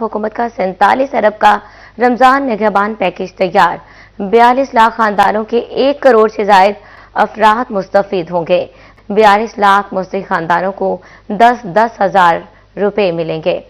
हुकूमत का 47 अरब का रमजान निगहबान पैकेज तैयार। 42 लाख खानदानों के 1 करोड़ से जायद अफराद मुस्तफीद होंगे। 42 लाख मुस्तफीद खानदानों को 10-10 हजार रुपए मिलेंगे।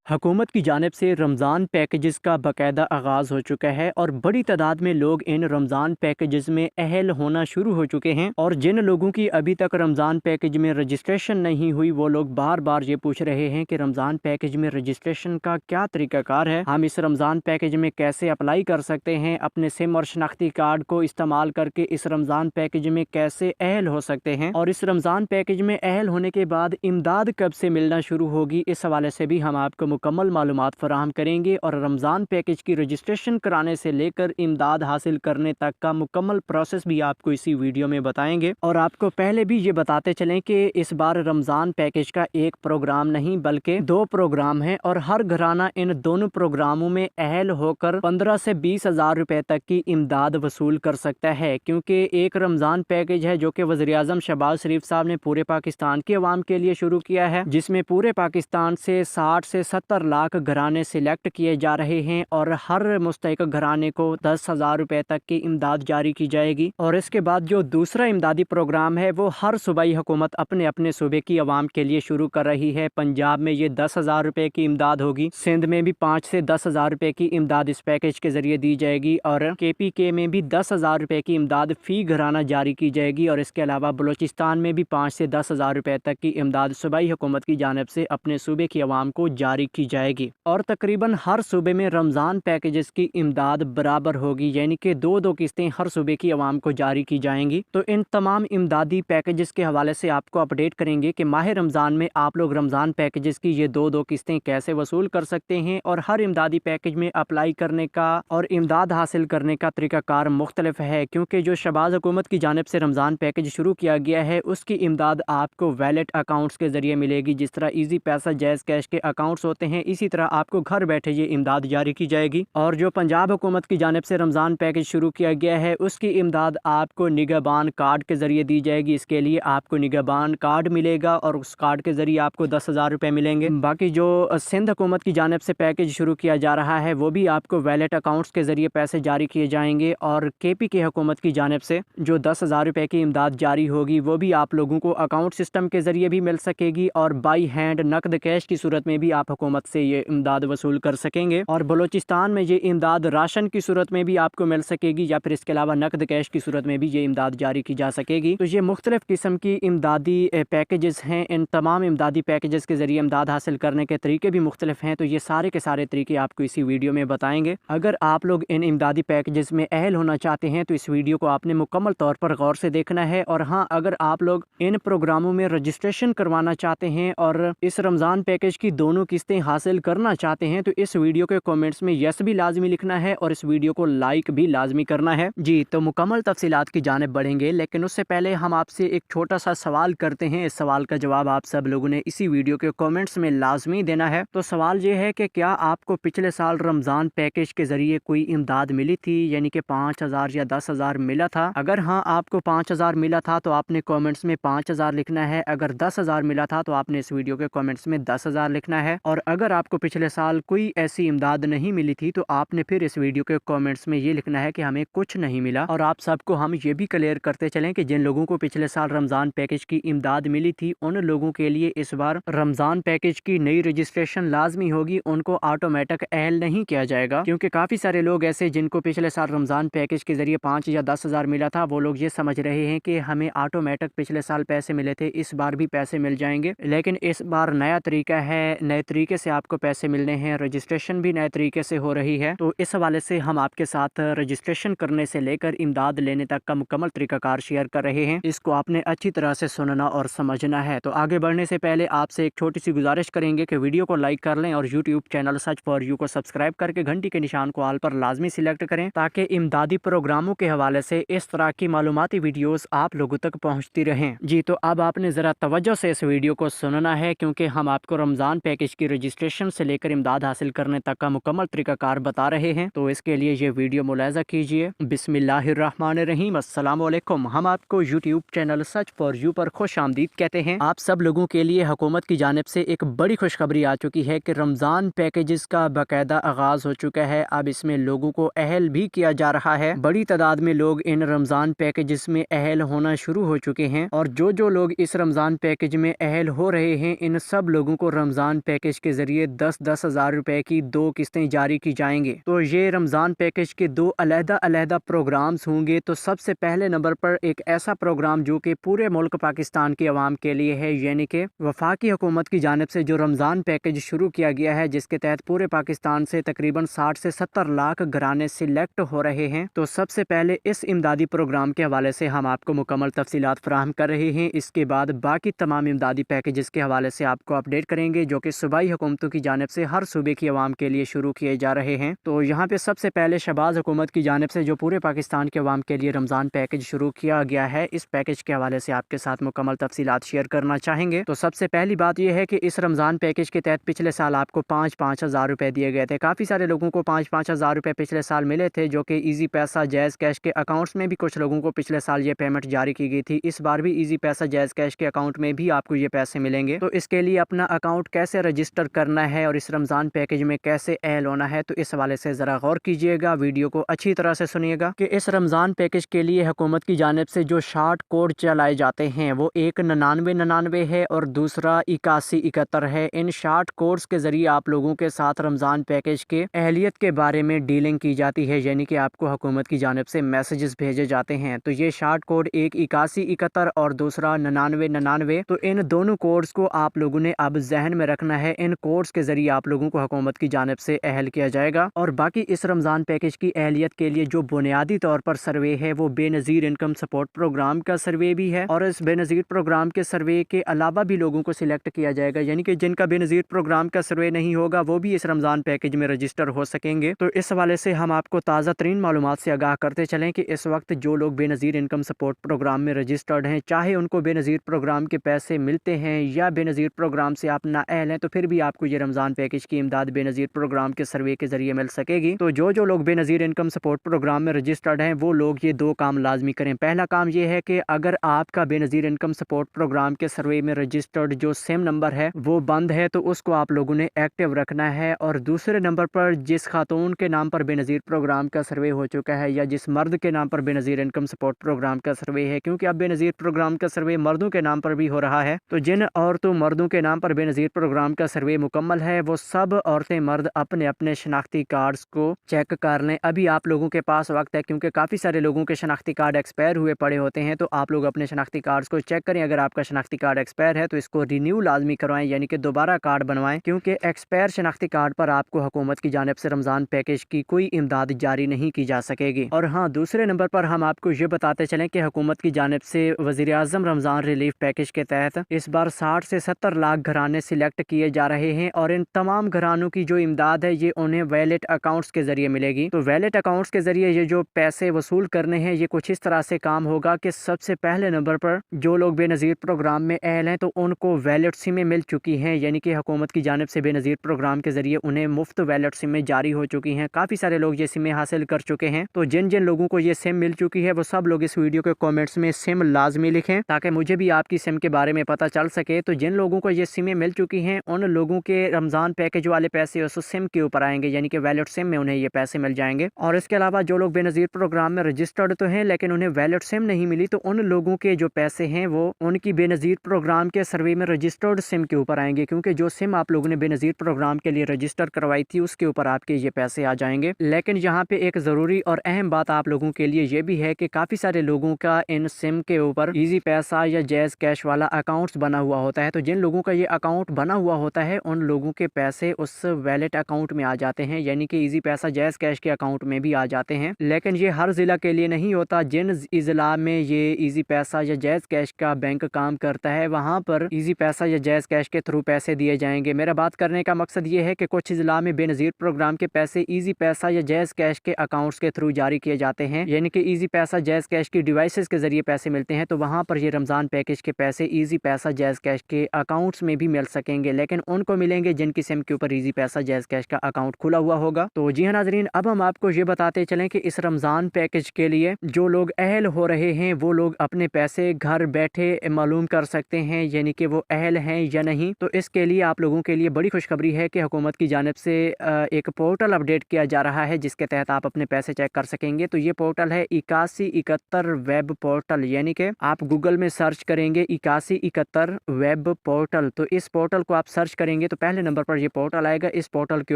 हुकूमत की जानिब से रमज़ान पैकेजेस का बाकायदा आगाज़ हो चुका है और बड़ी तादाद में लोग इन रमज़ान पैकेजेस में अहल होना शुरू हो चुके हैं। और जिन लोगों की अभी तक रमज़ान पैकेज में रजिस्ट्रेशन नहीं हुई वो लोग बार बार ये पूछ रहे हैं कि रमज़ान पैकेज में रजिस्ट्रेशन का क्या तरीक़ाकार है, हम इस रमज़ान पैकेज में कैसे अप्लाई कर सकते हैं, अपने सिम और शनाख्ती कार्ड को इस्तेमाल करके इस रमज़ान पैकेज में कैसे अहल हो सकते हैं, और इस रमज़ान पैकेज में अहल होने के बाद इमदाद कब से मिलना शुरू होगी। इस हवाले से भी हम आपको मुकम्मल मालूमात फराहम करेंगे और रमज़ान पैकेज की रजिस्ट्रेशन कराने से लेकर इमदाद हासिल करने तक का मुकम्मल प्रोसेस भी आपको इसी वीडियो में बताएंगे। और आपको पहले भी ये बताते चलें कि इस बार रमज़ान पैकेज का एक प्रोग्राम नहीं बल्कि 2 प्रोग्राम है और हर घराना इन दोनों प्रोग्रामों में अहल होकर 15 से 20 हजार रुपए तक की इमदाद वसूल कर सकता है। क्योंकि एक रमज़ान पैकेज है जो कि वज़ीर-ए-आज़म शहबाज शरीफ साहब ने पूरे पाकिस्तान के अवाम के लिए शुरू किया है, जिसमें पूरे पाकिस्तान से 60 से 70 लाख घराने सिलेक्ट किए जा रहे हैं और हर मुस्तहिक घराने को 10 हजार रुपए तक की इमदाद जारी की जाएगी। और इसके बाद जो दूसरा इमदादी प्रोग्राम है वो हर सूबाई हुकूमत अपने अपने सूबे की आवाम के लिए शुरू कर रही है। पंजाब में ये 10 हजार रुपए की इमदाद होगी, सिंध में भी 5 से 10 हजार रुपए की इमदाद इस पैकेज के जरिए दी जाएगी और KPK में भी 10 हजार रुपए की इमदाद फी घराना जारी की जाएगी। और इसके अलावा बलूचिस्तान में भी 5 से 10 हजार रुपए तक की इमदाद सूबाई हुकूमत की जानिब से अपने सूबे की आवाम को जारी की जाएगी। और तकरीबन हर सूबे में रमज़ान पैकेजेस की इमदाद बराबर होगी, यानी कि 2-2 किस्तें हर सूबे की आवाम को जारी की जाएंगी। तो इन तमाम इमदादी पैकेजेस के हवाले से आपको अपडेट करेंगे कि माह रमज़ान में आप लोग रमज़ान पैकेजेस की ये 2-2 किस्तें कैसे वसूल कर सकते हैं और हर इमदादी पैकेज में अप्लाई करने का और इमदाद हासिल करने का तरीक़ाकार मुख्तलिफ है। क्योंकि जो शहबाज हुकूमत की जानिब से रमज़ान पैकेज शुरू किया गया है उसकी इमदाद आपको वैलेट अकाउंट्स के ज़रिए मिलेगी। जिस तरह ईजी पैसा, जैज़ कैश के अकाउंट्स होते हैं, इसी तरह आपको घर बैठे ये इमदाद जारी की जाएगी। और जो पंजाब हुकूमत की जानिब से रमज़ान पैकेज शुरू किया गया है उसकी इमदाद आपको निगहबान कार्ड के ज़रिए दी जाएगी। इसके लिए आपको निगहबान कार्ड मिलेगा और उस कार्ड के ज़रिए आपको 10 हजार रुपये मिलेंगे। बाकी जो सिंध हुकूमत की जानिब से पैकेज शुरू किया जा रहा है वो भी आपको वैलेट अकाउंट्स के ज़रिए पैसे जारी किए जाएंगे। और KPK हुकूमत की जानिब से जो 10 हजार रुपये की इमदाद जारी होगी वो भी आप लोगों को अकाउंट सिस्टम के ज़रिए भी मिल सकेगी और बाई हैंड नकद कैश की सूरत में भी आप हुकूमत से ये इमदाद वसूल कर सकेंगे। और बलूचिस्तान में ये इमदाद राशन की सूरत में भी आपको मिल सकेगी या फिर इसके अलावा नकद कैश की सूरत में भी ये इमदाद जारी की जा सकेगी। तो ये मुख्तलिफ किस्म की इमदादी पैकेजेस हैं। इन तमाम इमदादी पैकेजेस के जरिए इमदाद हासिल करने के तरीके भी मुख्तलिफ हैं। तो ये सारे के सारे तरीके आपको इसी वीडियो में बताएंगे। अगर आप लोग इन इमदादी पैकेजेस में अहल होना चाहते हैं तो इस वीडियो को आपने मुकम्मल तौर पर गौर से देखना है। और हाँ, अगर आप लोग इन प्रोग्रामों में रजिस्ट्रेशन करवाना चाहते हैं और इस रमज़ान पैकेज की दोनों किस्तें हासिल करना चाहते हैं तो इस वीडियो के कमेंट्स में यस भी लाजमी लिखना है और इस वीडियो को लाइक भी लाजमी करना है। जी, तो मुकम्मल तफसीलात की जानिब बढ़ेंगे, लेकिन उससे पहले हम आपसे एक छोटा सा सवाल करते हैं। इस सवाल का जवाब आप सब लोगों ने इसी वीडियो के कमेंट्स में लाजमी देना है। तो सवाल ये है कि क्या आपको पिछले साल रमज़ान पैकेज के जरिए कोई इमदाद मिली थी, यानी कि 5 हजार या 10 हजार मिला था? अगर हाँ, आपको 5 हजार मिला था तो आपने कॉमेंट्स में 5 हजार लिखना है। अगर 10 हजार मिला था तो आपने इस वीडियो के कॉमेंट्स में 10 हजार लिखना है। और अगर आपको पिछले साल कोई ऐसी इमदाद नहीं मिली थी तो आपने फिर इस वीडियो के कमेंट्स में ये लिखना है कि हमें कुछ नहीं मिला। और आप सबको हम ये भी क्लियर करते चलें कि जिन लोगों को पिछले साल रमज़ान पैकेज की इमदाद मिली थी उन लोगों के लिए इस बार रमज़ान पैकेज की नई रजिस्ट्रेशन लाजमी होगी, उनको ऑटोमेटिक अहल नहीं किया जाएगा। क्योंकि काफ़ी सारे लोग ऐसे जिनको पिछले साल रमज़ान पैकेज के जरिए 5 या 10 हजार मिला था वो लोग ये समझ रहे हैं कि हमें ऑटोमेटिक पिछले साल पैसे मिले थे, इस बार भी पैसे मिल जाएंगे। लेकिन इस बार नया तरीका है, नए तरीके से आपको पैसे मिलने हैं, रजिस्ट्रेशन भी नए तरीके से हो रही है। तो इस हवाले से हम आपके साथ रजिस्ट्रेशन करने से लेकर इमदाद लेने तक का मुकम्मल तरीकाकार शेयर कर रहे हैं। इसको आपने अच्छी तरह से सुनना और समझना है। तो आगे बढ़ने से पहले आपसे एक छोटी सी गुजारिश करेंगे कि वीडियो को लाइक कर लें और YouTube channel such for you को सब्सक्राइब करके घंटी के निशान को ऑल पर लाजमी सिलेक्ट करें ताकि इमदादी प्रोग्रामों के हवाले से इस तरह की मालूमाती वीडियोस आप लोगों तक पहुँचती रहें। जी, तो अब आपने ज़रा तवज्जो से इस वीडियो को सुनना है क्योंकि हम आपको रमज़ान पैकेज की रजिस्ट्रेशन से लेकर इमदाद हासिल करने तक का मुकम्मल तरीकाकार बता रहे हैं। तो इसके लिए ये वीडियो मुलाहिजा कीजिए। बिस्मिल्लाहिर्रहमानिर्रहीम। अस्सलामुअलैकुम। हम आपको YouTube channel such for you पर खुश आमदीद कहते हैं। आप सब लोगों के लिए हुकूमत की जानिब से एक बड़ी खुशखबरी आ चुकी है कि रमज़ान पैकेजेस का बाकायदा आगाज़ हो चुका है। अब इसमें लोगों को अहल भी किया जा रहा है। बड़ी तादाद में लोग इन रमज़ान पैकेजेस में अहल होना शुरू हो चुके हैं और जो लोग इस रमज़ान पैकेज में अहल हो रहे हैं, इन सब लोगों को रमज़ान पैकेज के ज़रिए 10-10 हज़ार रुपए की 2 किस्तें जारी की जाएंगे। तो ये रमज़ान पैकेज के 2 अलहदा प्रोग्राम्स होंगे। तो सबसे पहले नंबर पर एक ऐसा प्रोग्राम जो कि पूरे मुल्क पाकिस्तान की आवाम के लिए है, यानी कि वफाकी हुकूमत की जानिब से जो रमज़ान पैकेज शुरू किया गया है, जिसके तहत पूरे पाकिस्तान से तकरीबन 60 से 70 लाख घराने सिलेक्ट हो रहे हैं। तो सबसे पहले इस इमदादी प्रोग्राम के हवाले से हम आपको मुकम्मल तफसीलात फराहम कर रहे हैं। इसके बाद बाकी तमाम इमदादी पैकेजेस के हवाले से आपको अपडेट करेंगे, जो कि सूबाई हुकूमतों की जानिब से हर सूबे की आवाम के लिए शुरू किए जा रहे हैं। तो यहाँ पे सबसे पहले शहबाज हुकूमत की जानिब से जो पूरे पाकिस्तान के अवाम के लिए रमज़ान पैकेज शुरू किया गया है, इस पैकेज के हवाले से आपके साथ मुकम्मल तफसीलात शेयर करना चाहेंगे। तो सबसे पहली बात यह है कि इस रमज़ान पैकेज के तहत पिछले साल आपको 5-5 हज़ार रुपए दिए गए थे। काफ़ी सारे लोगों को 5-5 हज़ार रुपए पिछले साल मिले थे, जो कि ईजी पैसा जैज़ कैश के अकाउंट्स में भी कुछ लोगों को पिछले साल ये पेमेंट जारी की गई थी। इस बार भी ईजी पैसा जैज़ कैश के अकाउंट में भी आपको ये पैसे मिलेंगे। तो इसके लिए अपना अकाउंट कैसे रजिस्टर करना है और इस रमज़ान पैकेज में कैसे अहल होना है, तो इस हवाले से ज़रा गौर कीजिएगा, वीडियो को अच्छी तरह से सुनिएगा कि इस रमज़ान पैकेज के लिए हुकूमत की जानिब से जो शार्ट कोड चलाए जाते हैं वो एक 9999 है और दूसरा 8171 है। इन शार्ट कोड्स के ज़रिए आप लोगों के साथ रमज़ान पैकेज के अहलियत के बारे में डीलिंग की जाती है, यानी कि आपको हुकूमत की जानिब से मैसेजेस भेजे जाते हैं। तो ये शार्ट कोड एक 8171 और दूसरा 9999, तो इन दोनों कोड्स को आप लोगों ने अब जहन में रखना है। इन कोड्स के ज़रिए आप लोगों को हुकूमत की जानिब से अहल किया जाएगा। और बाकी इस रमज़ान पैकेज की अहलियत के लिए जो बुनियादी तौर पर सर्वे है वो बेनज़ीर इनकम सपोर्ट प्रोग्राम का सर्वे भी है, और इस बेनज़ीर प्रोग्राम के सर्वे के अलावा भी लोगों को सिलेक्ट किया जाएगा, यानी कि जिनका बेनज़ीर प्रोग्राम का सर्वे नहीं होगा वो भी इस रमज़ान पैकेज में रजिस्टर हो सकेंगे। तो इस हवाले से हम आपको ताज़ा तरीन मालूमात से आगाह करते चलें कि इस वक्त जो लोग बेनज़ीर इनकम सपोर्ट प्रोग्राम में रजिस्टर्ड हैं, चाहे उनको बेनज़ीर प्रोग्राम के पैसे मिलते हैं या बेनज़ीर प्रोग्राम से आप नाअहल हैं, तो फिर भी आपको ये रमज़ान पैकेज की इमदाद बेनज़ीर प्रोग्राम के सर्वे के ज़रिए मिल सकेगी। तो जो लोग बेनज़ीर इनकम सपोर्ट प्रोग्राम में रजिस्टर्ड हैं वो लोग ये 2 काम लाजमी करें। पहला काम ये है कि अगर आपका बेनज़ीर इनकम सपोर्ट प्रोग्राम के सर्वे में रजिस्टर्ड जो सिम नंबर है वो बंद है, तो उसको आप लोगों ने एक्टिव रखना है। और दूसरे नंबर पर जिस खातून के नाम पर बेनज़ीर प्रोग्राम का सर्वे हो चुका है या जिस मर्द के नाम पर बेनज़ीर इनकम सपोर्ट प्रोग्राम का सर्वे है, क्योंकि अब बेनज़ीर प्रोग्राम का सर्वे मर्दों के नाम पर भी हो रहा है, तो जिन औरतों मर्दों के नाम पर बेनज़ीर प्रोग्राम का सर्वे मुकम्मल है वो सब औरतें मर्द अपने अपने शनाख्ती कार्ड्स को चेक कर लें। अभी आप लोगों के पास वक्त है, क्योंकि काफ़ी सारे लोगों के शनाख्ती कार्ड एक्सपायर हुए पड़े होते हैं। तो आप लोग अपने शनाख्ती कार्ड्स को चेक करें। अगर आपका शनाख्ती कार्ड एक्सपायर है तो इसको रिन्यू लाजमी करवाएं, यानी कि दोबारा कार्ड बनवाएं, क्योंकि एक्सपायर शनाख्ती कार्ड पर आपको हुकूमत की जानिब से रमज़ान पैकेज की कोई इमदाद जारी नहीं की जा सकेगी। और हाँ, दूसरे नंबर पर हम आपको ये बताते चलें कि हुकूमत की जानिब से वज़ीर आज़म रमज़ान रिलीफ पैकेज के तहत इस बार 60 से 70 लाख घराने सिलेक्ट किए जा रहे हैं, और इन तमाम घरानों की जो इमदाद है ये उन्हें वैलेट अकाउंट्स के जरिए मिलेगी। तो वैलेट अकाउंट्स के जरिए ये जो पैसे वसूल करने हैं ये कुछ इस तरह से काम होगा कि सबसे पहले नंबर पर जो लोग बेनज़ीर प्रोग्राम में अहल हैं तो उनको वैलेट सिमें मिल चुकी हैं, यानी कि हुकूमत की जानिब से बेनज़ीर प्रोग्राम के जरिए उन्हें मुफ्त वैलेट सिमें जारी हो चुकी हैं। काफ़ी सारे लोग ये सिमें हासिल कर चुके हैं। तो जिन जिन लोगों को ये सिम मिल चुकी है वो सब लोग इस वीडियो के कॉमेंट्स में सिम लाजमी लिखें, ताकि मुझे भी आपकी सिम के बारे में पता चल सके। तो जिन लोगों को ये सिमें मिल चुकी हैं उन लोगों के रमज़ान पैकेज वाले पैसे उस सिम के ऊपर आएंगे, यानी कि वैलेट सिम में उन्हें ये पैसे मिल जाएंगे। और इसके अलावा जो लोग बेनज़ीर प्रोग्राम में रजिस्टर्ड तो हैं लेकिन उन्हें वैलेट सिम नहीं मिली, तो उन लोगों के जो पैसे हैं वो उनकी बेनज़ीर प्रोग्राम के सर्वे में रजिस्टर्ड सिम के ऊपर आएंगे, क्योंकि जो सिम आप लोगों ने बेनज़ीर प्रोग्राम के लिए रजिस्टर करवाई थी उसके ऊपर आपके ये पैसे आ जाएंगे। लेकिन यहाँ पे एक ज़रूरी और अहम बात आप लोगों के लिए ये भी है कि काफ़ी सारे लोगों का इन सिम के ऊपर ईजी पैसा या जैज़ कैश वाला अकाउंट्स बना हुआ होता है। तो जिन लोगों का ये अकाउंट बना हुआ होता है उन लोगों के पैसे उस वैलेट अकाउंट में आ जाते हैं, यानी कि ईजी पैसा जैज़ कैश के अकाउंट में भी आ जाते हैं। लेकिन ये हर ज़िला के लिए नहीं होता। जिन ज़िला में ये ईजी पैसा या जैज़ कैश का बैंक काम करता है वहाँ पर ईजी पैसा या जैज़ कैश के थ्रू पैसे दिए जाएंगे। मेरा बात करने का मकसद ये है कि कुछ ज़िला में बेनज़ीर प्रोग्राम के पैसे ईजी पैसा या जैज़ कैश के अकाउंट्स के थ्रू जारी किए जाते हैं, यानी कि ईजी पैसा जैज़ कैश की डिवाइसेस के जरिए पैसे मिलते हैं। तो वहाँ पर ये रमज़ान पैकेज के पैसे ईजी पैसा जैज़ कैश के अकाउंट्स में भी मिल सकेंगे। लेकिन उनको को मिलेंगे जिनकी सिम के ऊपर इजी पैसा जैज़ कैश का अकाउंट खुला हुआ होगा। तो जी हाँ नाजरीन, अब हम आपको ये बताते चलें कि इस रमज़ान पैकेज के लिए जो लोग अहल हो रहे हैं वो लोग अपने पैसे घर बैठे मालूम कर सकते हैं, यानी कि वो अहल हैं या नहीं। तो इसके लिए आप लोगों के लिए बड़ी खुशखबरी है कि हुकूमत की जानिब से एक पोर्टल अपडेट किया जा रहा है जिसके तहत आप अपने पैसे चेक कर सकेंगे। तो ये पोर्टल है 8171 वेब पोर्टल, यानी कि आप गूगल में सर्च करेंगे 8171 वेब पोर्टल। तो इस पोर्टल को आप सर्च करेंगे तो पहले नंबर पर ये पोर्टल आएगा। इस पोर्टल के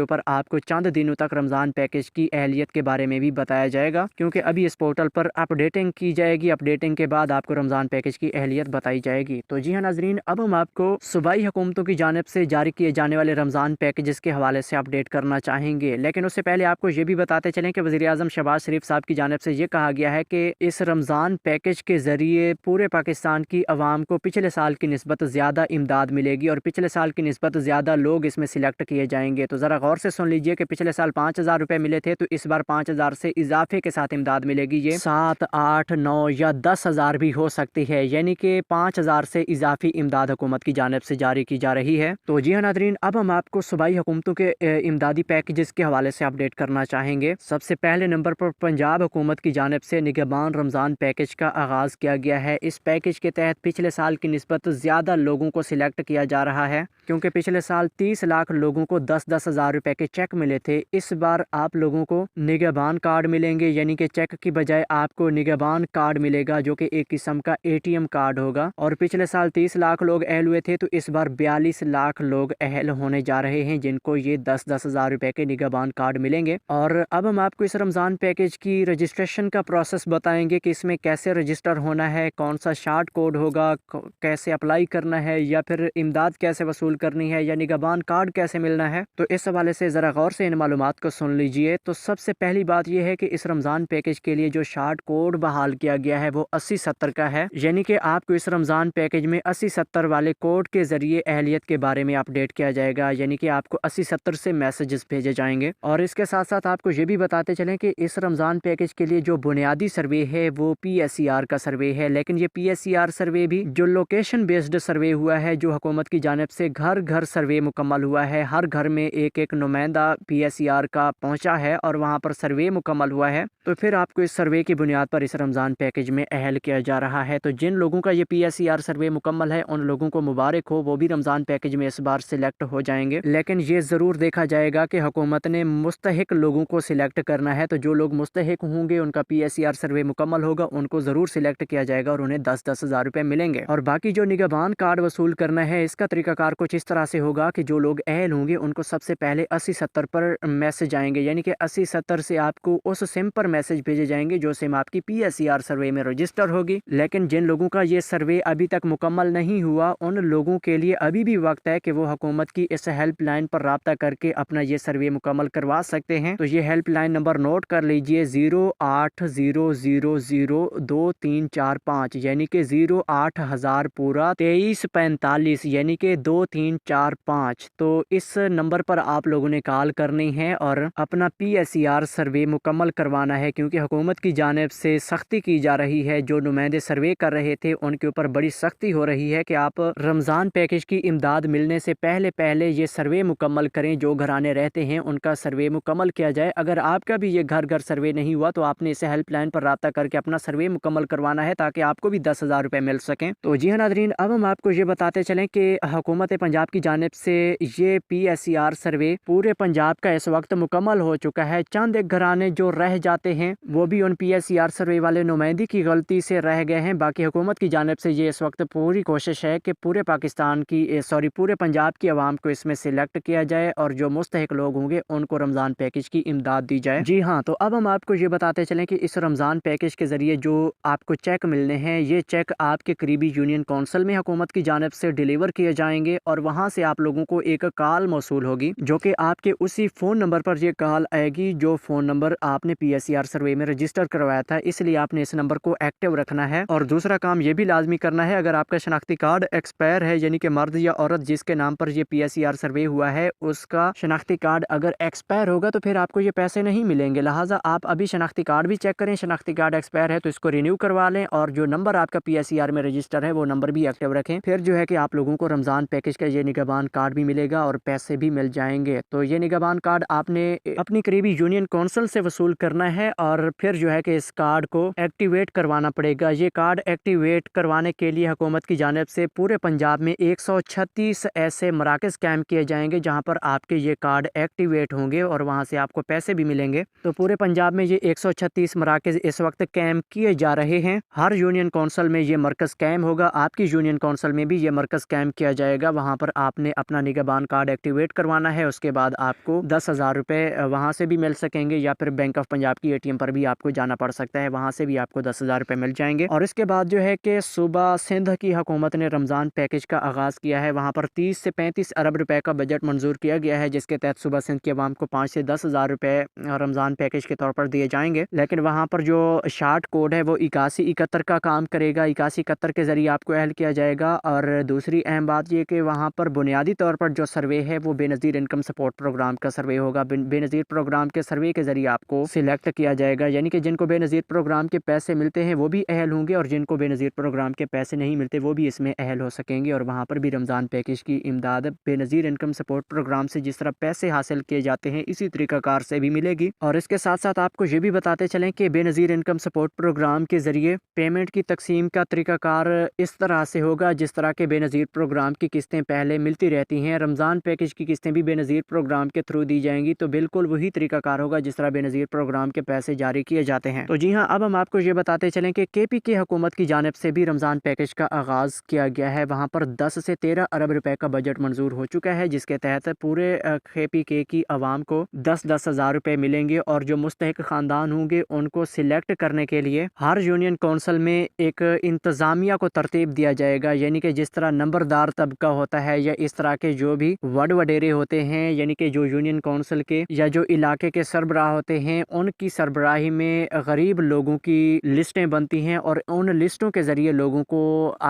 ऊपर आपको चंद दिनों तक रमज़ान पैकेज की अहलियत के बारे में भी बताया जाएगा, क्योंकि अभी इस पोर्टल पर अपडेटिंग की जाएगी। अपडेटिंग के बाद आपको रमज़ान पैकेज की अहलियत बताई जाएगी। तो जी हाँ नाजरीन, अब हम आपको सूबाई हुकूमतों की जानिब से जारी किए जाने वाले रमज़ान पैकेजेस के हवाले से अपडेट करना चाहेंगे, लेकिन उससे पहले आपको ये भी बताते चलें कि वज़ीर आज़म शहबाज शरीफ साहब की जानिब से ये कहा गया है कि इस रमज़ान पैकेज के ज़रिए पूरे पाकिस्तान की आवाम को पिछले साल की निस्बत ज़्यादा इमदाद मिलेगी और पिछले साल की निस्बत ज़्यादा लोग इसमें सिलेक्ट किए जाएंगे। तो ज़रा गौर से सुन लीजिए कि पिछले साल 5,000 रुपये मिले थे, तो इस बार 5,000 से इजाफे के साथ इमदाद मिलेगी। ये 7, 8, 9 या 10,000 भी हो सकती है, यानी कि 5,000 से इजाफी इमदाद हुकूमत की जानिब से जारी की जा रही है। तो जी हाँ नाज़रीन, अब हम आपको सूबाई हुकूमतों के इमदादी पैकेजेस के हवाले से अपडेट करना चाहेंगे। सबसे पहले नंबर पर पंजाब हुकूमत की जानिब से निगहबान रमज़ान पैकेज का आगाज़ किया गया है। इस पैकेज के तहत पिछले साल की निस्बत ज़्यादा लोगों को सिलेक्ट किया जा रहा है, क्योंकि पिछले साल 30 लाख लोगों को 10-10 हज़ार रुपये के चेक मिले थे। इस बार आप लोगों को निगहबान कार्ड मिलेंगे, यानी कि चेक की बजाय आपको निगहबान कार्ड मिलेगा जो कि एक किस्म का ATM कार्ड होगा। और पिछले साल 30 लाख लोग अहल हुए थे, तो इस बार 42 लाख लोग अहल होने जा रहे हैं जिनको ये 10-10 हज़ार रुपये के निगहबान कार्ड मिलेंगे। और अब हम आपको इस रमज़ान पैकेज की रजिस्ट्रेशन का प्रोसेस बताएंगे कि इसमें कैसे रजिस्टर होना है, कौन सा शार्ट कोड होगा, कैसे अप्लाई करना है, या फिर इमदाद कैसे वसूल करनी है, या निगहबान कार्ड कैसे मिलना है। तो इस हवाले से ज़रा गौर से इन मालूमात को सुन लीजिए। तो सबसे पहली बात यह है कि इस रमज़ान पैकेज के लिए जो शार्ट कोड बहाल किया गया है वो 8070 का है, यानी कि आपको इस रमज़ान पैकेज में 8070 वाले कोड के ज़रिए अहलियत के बारे में अपडेट किया जाएगा, यानी कि आपको 8070 से मैसेजेस भेजे जाएंगे। और इसके साथ साथ आपको ये भी बताते चलें कि इस रमज़ान पैकेज के लिए जो बुनियादी सर्वे है वो PSER का सर्वे है, लेकिन ये PSER सर्वे भी जो लोकेशन बेस्ड सर्वे हुआ है, जो हुकूमत की जानिब से घर घर सर्वे मुकम्मल हुआ है। हर घर में एक एक नुमाइंदा PSER का पहुंचा है और वहां पर सर्वे मुकम्मल हुआ है। तो फिर आपको इस सर्वे की बुनियाद पर इस रमज़ान पैकेज में अहल किया जा रहा है। तो जिन लोगों का ये PSER सर्वे मुकम्मल है उन लोगों को मुबारक हो, वो भी रमज़ान पैकेज में इस बार सिलेक्ट हो जाएंगे। लेकिन ये ज़रूर देखा जाएगा कि हुकूमत ने मुस्तहिक लोगों को सिलेक्ट करना है। तो जो लोग मुस्तहिक होंगे, उनका PSER सर्वे मुकम्मल होगा, उनको ज़रूर सिलेक्ट किया जाएगा और उन्हें 10-10 हज़ार रुपये मिलेंगे। और बाकी जो निगहबान कार्ड वसूल करना है, इसका तरीकाकार कुछ इस तरह से होगा कि जो लोग अहल होंगे उनको सबसे पहले 8070 पर मैसेज आएंगे, यानी कि 8070 से आपको उस सिम पर मैसेज भेजे जाएंगे जो सिम आपकी PSER सर्वे में रजिस्टर होगी। लेकिन जिन लोगों का ये सर्वे अभी तक मुकम्मल नहीं हुआ, उन लोगों के लिए अभी भी वक्त है कि वो हुकूमत की इस हेल्पलाइन पर राब्ता करके अपना ये सर्वे मुकम्मल करवा सकते हैं। तो ये हेल्पलाइन नंबर नोट कर लीजिए, 0800022345, यानी कि 08,000 पूरा 2345, यानी कि 2345। तो इस नंबर पर आप लोगों ने कॉल करनी है और अपना PSER सर्वे मुकम्मल करवाना है, क्योंकि हुकूमत की जानिब से सख्ती की जा रही है। जो नुमाइंदे सर्वे कर रहे थे उनके ऊपर बड़ी सख्ती हो रही है कि आप रमज़ान पैकेज की इमदाद मिलने से पहले पहले ये सर्वे मुकम्मल करें। जो घराने रहते हैं उनका सर्वे मुकम्मल किया जाए। अगर आपका भी ये घर घर सर्वे नहीं हुआ तो आपने इसे हेल्पलाइन पर राब्ता करके अपना सर्वे मुकम्मल करवाना है, ताकि आपको भी 10 हज़ार रुपये मिल सकें। तो जी हाँ नाज़रीन, अब हम आपको ये बताते चलें कि हुकूमत पंजाब की जानिब से ये PSER सर्वे पूरे पंजाब का इस वक्त मुकम्मल हो चुका है। चंद एक घराने जो रह जाते हैं वो भी उन PSER सर्वे वाले नुमाइंदे की गलती से रह गए हैं। बाकी हुकूमत की जानिब से ये इस वक्त पूरी कोशिश है कि पूरे पाकिस्तान की पूरे पंजाब की आवाम को इसमें सिलेक्ट किया जाए और जो मुस्तहिक लोग होंगे उनको रमज़ान पैकेज की इमदाद दी जाए। जी हाँ, तो अब हम आपको ये बताते चलें कि इस रमज़ान पैकेज के ज़रिए जो आपको चेक मिलने हैं, ये चेक आपके करीबी यूनियन कौंसिल में हुकूमत की जानिब से डिलीवर किए जाएंगे और वहाँ से आप लोगों को एक कॉल मौसूल होगी, जो कि आपके उसी फ़ोन नंबर पर ये कॉल आएगी जो फ़ोन नंबर आपने PSER सर्वे में रजिस्टर करवाया था। इसलिए आपने इस नंबर को एक्टिव रखना है। और दूसरा काम ये भी लाजमी करना है, अगर आपका शनाख्ती कार्ड एक्सपायर है, यानी कि मर्द या औरत जिसके नाम पर ये PSER सर्वे हुआ है उसका शनाख्ती कार्ड अगर एक्सपायर होगा तो फिर आपको ये पैसे नहीं मिलेंगे। लिहाजा आप अभी शनाख्ती कार्ड भी चेक करें, शनाख्ती कार्ड एक्सपायर है तो इसको रिन्यू करवा लें और जो नंबर आपका PSER में रजिस्टर है वो नंबर भी एक्टिव रखें। फिर जो है कि आप लोगों को रमज़ान पैकेज का ये निगहबान کارڈ بھی ملے گا اور پیسے بھی مل جائیں گے۔ تو یہ نگہبان کارڈ آپ نے اپنی قریبی یونین کونسل سے وصول کرنا ہے اور پھر جو ہے کہ اس کارڈ کو ایکٹیویٹ کروانا پڑے گا۔ یہ کارڈ ایکٹیویٹ کروانے کے لیے حکومت کی جانب سے پورے پنجاب میں 136 ایسے مراکز قائم کیے جائیں گے جہاں پر آپ کے یہ کارڈ ایکٹیویٹ ہوں گے اور وہاں سے آپ کو پیسے بھی ملیں گے۔ تو پورے پنجاب میں یہ 136 مراکز اس وقت قائم کیے جا رہے ہیں۔ ہر یونین کونسل میں یہ مرکز قائم ہوگا، آپ کی یونین کونسل میں بھی یہ مرکز قائم کیا جائے گا۔ وہاں پر آپ نے اپنا نگہبان کارڈ ایکٹیویٹ کروانا ہے، اس کے بعد آپ کو 10,000 روپے وہاں سے بھی مل سکیں گے یا پھر بینک آف پنجاب کی ATM پر بھی آپ کو جانا پڑ سکتا ہے، وہاں سے بھی آپ کو 10,000 روپے مل جائیں گے۔ اور اس کے بعد جو ہے کہ صوبہ سندھ کی حکومت نے رمضان پیکج کا آغاز کیا ہے، وہاں پر 30 سے 35 ارب روپے کا بجٹ منظور کیا گیا ہے، جس کے تحت صوبہ سندھ کے عوام کو 5 سے 10,000 روپے رمضان پیکج کے طور پر دیے جائیں گے۔ لیکن وہاں پر جو شارٹ کوڈ ہے وہ 8171 کا کام کرے گا، 8171 کے ذریعے آپ کو اہل کیا جائے گا۔ اور دوسری اہم بات یہ کہ وہاں پر بنیادی طور پر جو سروے ہے وہ بے نظیر انکم سپورٹ پروگرام کا سروے ہوگا۔ بے نظیر پروگرام کے سروے کے ذریعے آپ کو سلیکٹ کیا جائے گا، یعنی کہ جن کو بے نظیر پروگرام کے پیسے ملتے ہیں وہ بھی اہل ہوں گے اور جن کو بے نظیر پروگرام کے پیسے نہیں ملتے وہ بھی اس میں اہل ہو سکیں گے۔ اور وہاں پر بھی رمضان پیکج کی امداد بے نظیر انکم سپورٹ پروگرام سے جس طرح پیسے حاصل کیے جاتے ہیں اسی طریقہ کار سے بھی ملے گی۔ اور اس کے ساتھ ساتھ آپ کو یہ بھی بتاتے چلیں کہ بے نظیر انکم سپورٹ پروگرام کے ذریعے پیمنٹ کی تقسیم کا طریقہ کار اس طرح سے ہوگا جس طرح کے بے نظیر پروگرام کی قسطیں پہلے ملتی رہتی ہیں، رمضان پیکج کی قسطیں بھی بے نظیر پروگرام کے تھرو دی جائیں گی، تو بالکل وہی طریقہ کار ہوگا جس طرح بے نظیر پروگرام کے پیسے جاری کیے جاتے ہیں۔ تو جی ہاں، اب ہم آپ کو یہ بتاتے چلیں کہ KPK حکومت کی جانب سے بھی رمضان پیکج کا آغاز کیا گیا ہے، وہاں پر 10 سے 13 ارب روپے کا بجٹ منظور ہو چکا ہے، جس کے تحت پورے KPK کی عوام کو 10 ہزار روپے ملیں گے۔ اور جو مستحق خاندان ہوں گے ان کو سلیکٹ کرنے کے لیے ہر یونین کونسل میں ایک انتظامیہ کو ترتیب دیا جائے گا، یعنی کہ جس طرح نمبردار طبقہ ہوتا ہے یا اس طرح کے جو بھی وڈیرے ہوتے ہیں، یعنی کہ جو یونین کونسل کے یا جو علاقے کے سربراہ ہوتے ہیں ان کی سربراہی میں غریب لوگوں کی لسٹیں بنتی ہیں اور ان لسٹوں کے ذریعے لوگوں کو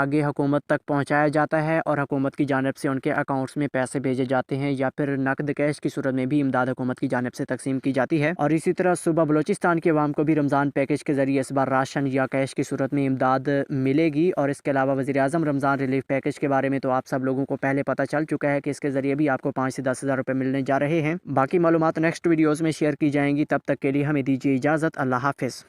آگے حکومت تک پہنچایا جاتا ہے اور حکومت کی جانب سے ان کے اکاؤنٹس میں پیسے بھیجے جاتے ہیں یا پھر نقد کیش کی صورت میں بھی امداد حکومت کی جانب سے تقسیم کی جاتی ہے۔ اور اسی طرح صوبہ بلوچستان کے عوام کو بھی رمضان پیکج کے ذریعے اس بار راشن یا کیش کی صورت میں امداد ملے گی۔ اور اس کے علاوہ وزیر اعظم رمضان ریلیف پیکج کے بارے میں تو آپ سب لوگوں کو پہلے پتہ چل چکا ہے کہ اس کے ذریعے بھی آپ کو 5 سے 10 ہزار روپے ملنے جا رہے ہیں۔ باقی معلومات نیکسٹ ویڈیوز میں شیئر کی جائیں گی، تب تک کے لیے ہمیں دیجیے اجازت۔ اللہ حافظ۔